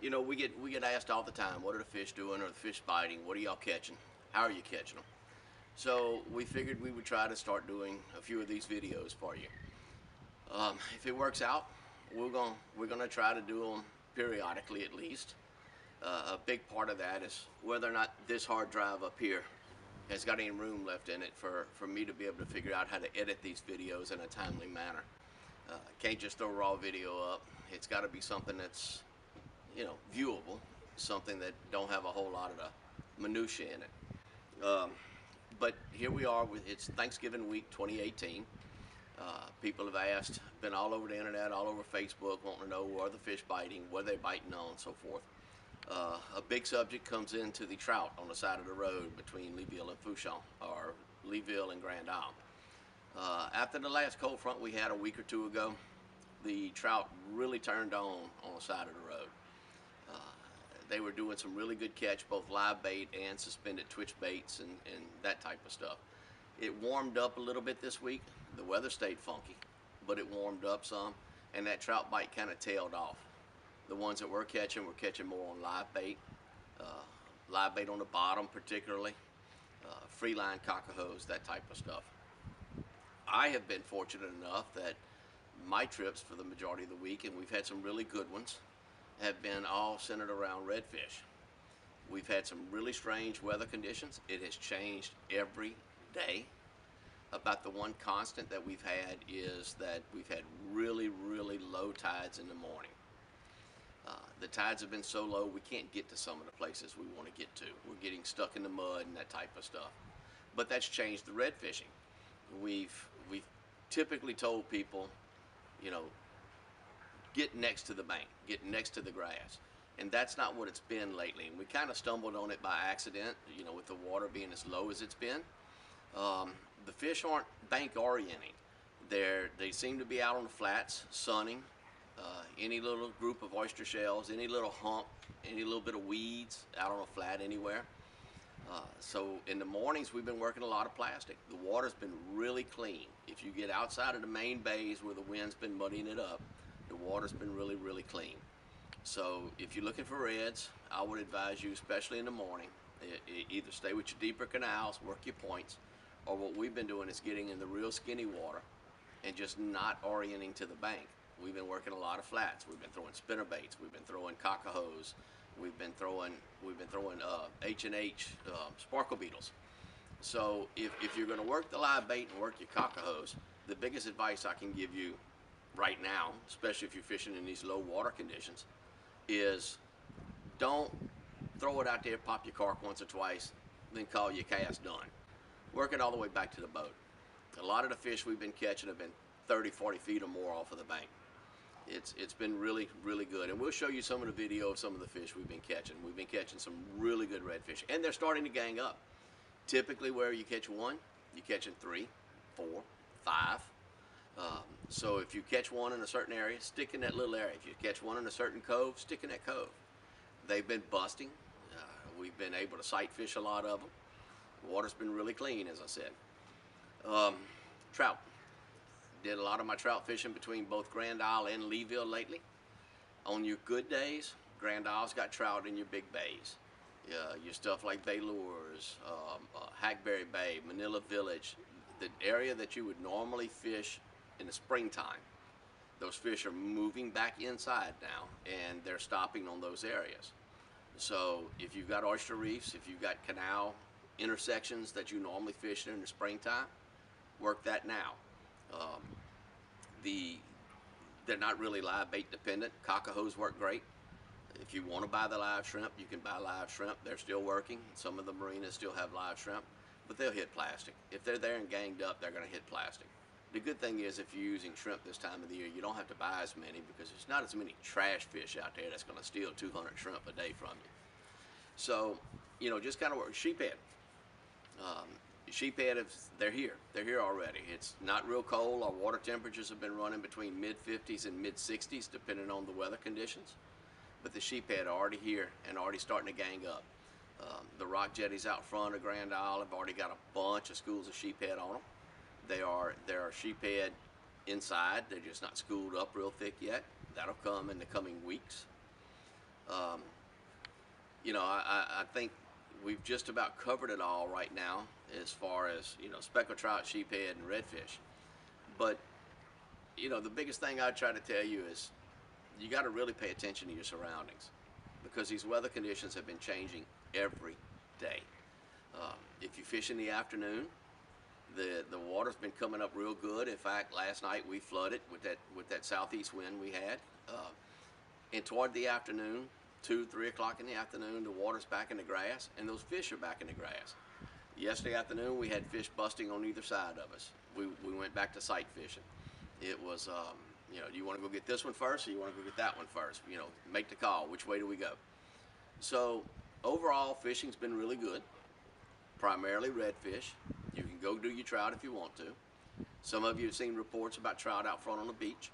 You know, we get asked all the time, what are the fish doing? Are the fish biting? What are y'all catching? How are you catching them? So we figured we would try to start doing a few of these videos for you. If it works out, we're gonna try to do them periodically at least. A big part of that is whether or not this hard drive up here has got any room left in it for me to be able to figure out how to edit these videos in a timely manner. Can't just throw raw video up. It's got to be something that's, viewable, something that don't have a whole lot of the minutia in it. But here we are with it's Thanksgiving week 2018. People have asked, been all over the internet, all over Facebook, wanting to know where the fish biting, where they biting on, and so forth. A big subject comes into the trout on the side of the road between Leeville and Fourchon, or Leeville and Grand Isle. After the last cold front we had a week or two ago, the trout really turned on the side of the road. Uh, they were doing some really good catch, both live bait and suspended twitch baits and that type of stuff. It warmed up a little bit this week. The weather stayed funky, but it warmed up some, and that trout bite kind of tailed off. The ones that we're catching more on uh, live bait on the bottom particularly, free line cockahose, that type of stuff. I have been fortunate enough that my trips for the majority of the week, and we've had some really good ones, have been all centered around redfish. We've had some really strange weather conditions. It has changed every day. About the one constant that we've had is that we've had really, really low tides in the morning. The tides have been so low we can't get to some of the places we want to get to. We're getting stuck in the mud and that type of stuff. But that's changed the red fishing. We've typically told people, you know, get next to the bank, get next to the grass. And that's not what it's been lately. And we kind of stumbled on it by accident, with the water being as low as it's been. The fish aren't bank orienting. They seem to be out on the flats, sunning. Any little group of oyster shells, any little hump, any little bit of weeds out on a flat anywhere. So in the mornings we've been working a lot of plastic. The water's been really clean. If you get outside of the main bays where the wind's been muddying it up, the water's been really, really clean. So if you're looking for reds, I would advise you, especially in the morning, either stay with your deeper canals, work your points, or what we've been doing is getting in the real skinny water and just not orienting to the bank. We've been working a lot of flats. We've been throwing spinner baits. We've been throwing cockahose. We've been throwing H&H sparkle beetles. So if you're going to work the live bait and work your cockahose, the biggest advice I can give you right now, especially if you're fishing in these low water conditions, is don't throw it out there, pop your cork once or twice, then call your cast done. Work it all the way back to the boat. A lot of the fish we've been catching have been 30, 40 feet or more off of the bank. It's been really, really good. And we'll show you some of the video of some of the fish we've been catching. We've been catching some really good redfish. And they're starting to gang up. Typically where you catch one, you're catching 3, 4, 5. So if you catch one in a certain area, stick in that little area. If you catch one in a certain cove, stick in that cove. They've been busting. We've been able to sight fish a lot of them. The water's been really clean, as I said. Trout. Did a lot of my trout fishing between both Grand Isle and Leeville lately. On your good days, Grand Isle's got trout in your big bays. Your stuff like Bay Lures, Hackberry Bay, Manila Village, the area that you would normally fish in the springtime. Those fish are moving back inside now, and they're stopping on those areas. So if you've got oyster reefs, if you've got canal intersections that you normally fish in the springtime, work that now. They're not really live bait dependent. Cockahose work great. If you want to buy the live shrimp, you can buy live shrimp. They're still working. Some of the marinas still have live shrimp, but they'll hit plastic. If they're there and ganged up, they're going to hit plastic. The good thing is if you're using shrimp this time of the year, you don't have to buy as many because there's not as many trash fish out there that's going to steal 200 shrimp a day from you. So, just kind of work. Sheephead. Sheephead, they're here. They're here already. It's not real cold. Our water temperatures have been running between mid-50s and mid-60s depending on the weather conditions. But the sheephead are already here and already starting to gang up. The rock jetties out front of Grand Isle have already got a bunch of schools of sheephead on them. There are sheephead inside. They're just not schooled up real thick yet. That'll come in the coming weeks. Um, I think we've just about covered it all right now as far as, speckled trout, sheephead, and redfish. But, the biggest thing I try to tell you is you got to really pay attention to your surroundings because these weather conditions have been changing every day. If you fish in the afternoon, the water's been coming up real good. In fact, last night we flooded with that southeast wind we had. And toward the afternoon, 2, 3 o'clock in the afternoon, the water's back in the grass, and those fish are back in the grass. Yesterday afternoon, we had fish busting on either side of us. We went back to sight fishing. It was, do you want to go get this one first, or you want to go get that one first? Make the call. Which way do we go? So overall, fishing's been really good. Primarily redfish. You can go do your trout if you want to. Some of you have seen reports about trout out front on the beach.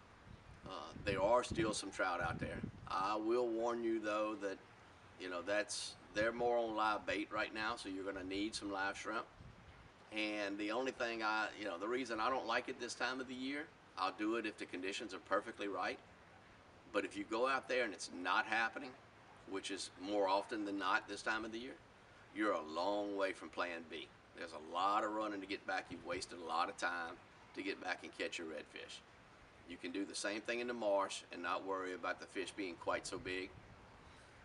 There are still some trout out there. I will warn you though that they're more on live bait right now, so you're going to need some live shrimp. And the only thing the reason I don't like it this time of the year, I'll do it if the conditions are perfectly right. But if you go out there and it's not happening, which is more often than not this time of the year, you're a long way from plan B. There's a lot of running to get back. You've wasted a lot of time to get back and catch your redfish. You can do the same thing in the marsh and not worry about the fish being quite so big.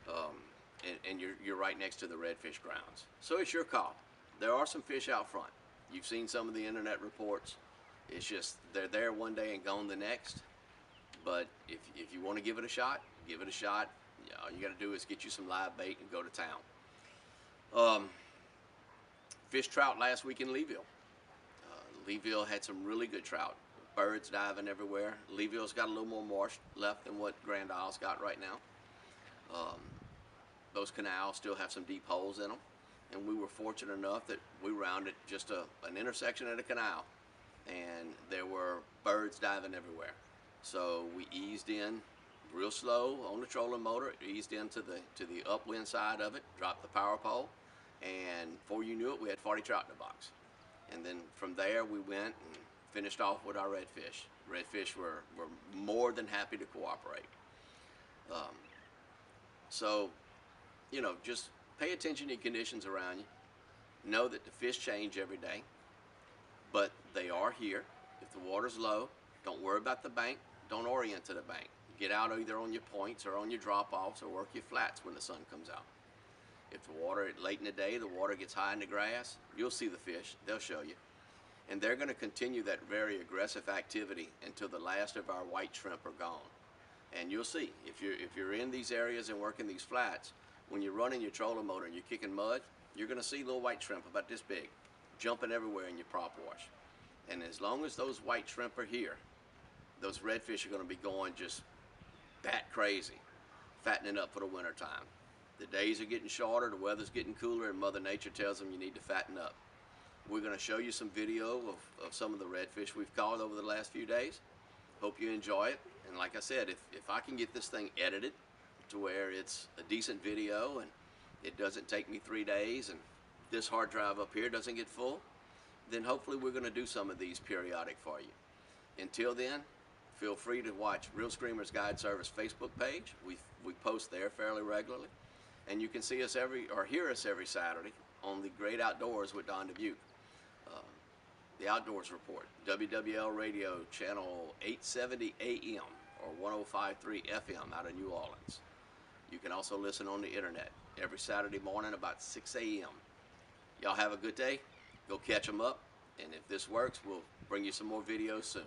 And you're right next to the redfish grounds. So it's your call. There are some fish out front. You've seen some of the internet reports. It's just they're there one day and gone the next. But if you want to give it a shot, give it a shot. All you got to do is get you some live bait and go to town. Fish trout last week in Leeville. Leeville had some really good trout. Birds diving everywhere. Leeville's got a little more marsh left than what Grand Isle's got right now. Those canals still have some deep holes in them. And we were fortunate enough that we rounded just an intersection at a canal. And there were birds diving everywhere. So we eased in real slow on the trolling motor, eased into the upwind side of it, dropped the power pole, and before you knew it, we had 40 trout in the box. And then from there, we went and finished off with our redfish. Redfish were more than happy to cooperate. So, just pay attention to conditions around you. Know that the fish change every day, but they are here. If the water's low, don't worry about the bank. Don't orient to the bank. Get out either on your points or on your drop-offs or work your flats when the sun comes out. If the water, late in the day, the water gets high in the grass, you'll see the fish. They'll show you. And they're going to continue that very aggressive activity until the last of our white shrimp are gone. And you'll see, if you're in these areas and working these flats, when you're running your trolling motor and you're kicking mud, you're going to see little white shrimp about this big, jumping everywhere in your prop wash. And as long as those white shrimp are here, those redfish are going to be going just bat crazy, fattening up for the winter time. The days are getting shorter, the weather's getting cooler, and Mother Nature tells them you need to fatten up. We're going to show you some video of some of the redfish we've caught over the last few days. Hope you enjoy it. And like I said, if I can get this thing edited to where it's a decent video and it doesn't take me 3 days and this hard drive up here doesn't get full, then hopefully we're going to do some of these periodic for you. Until then, feel free to watch Reel Screamers Guide Service Facebook page. We post there fairly regularly. And you can see us hear us every Saturday on the Great Outdoors with Don Dubuque. The Outdoors Report, WWL Radio, channel 870 AM or 105.3 FM out of New Orleans. You can also listen on the internet every Saturday morning about 6 AM. Y'all have a good day. Go catch them up. And if this works, we'll bring you some more videos soon.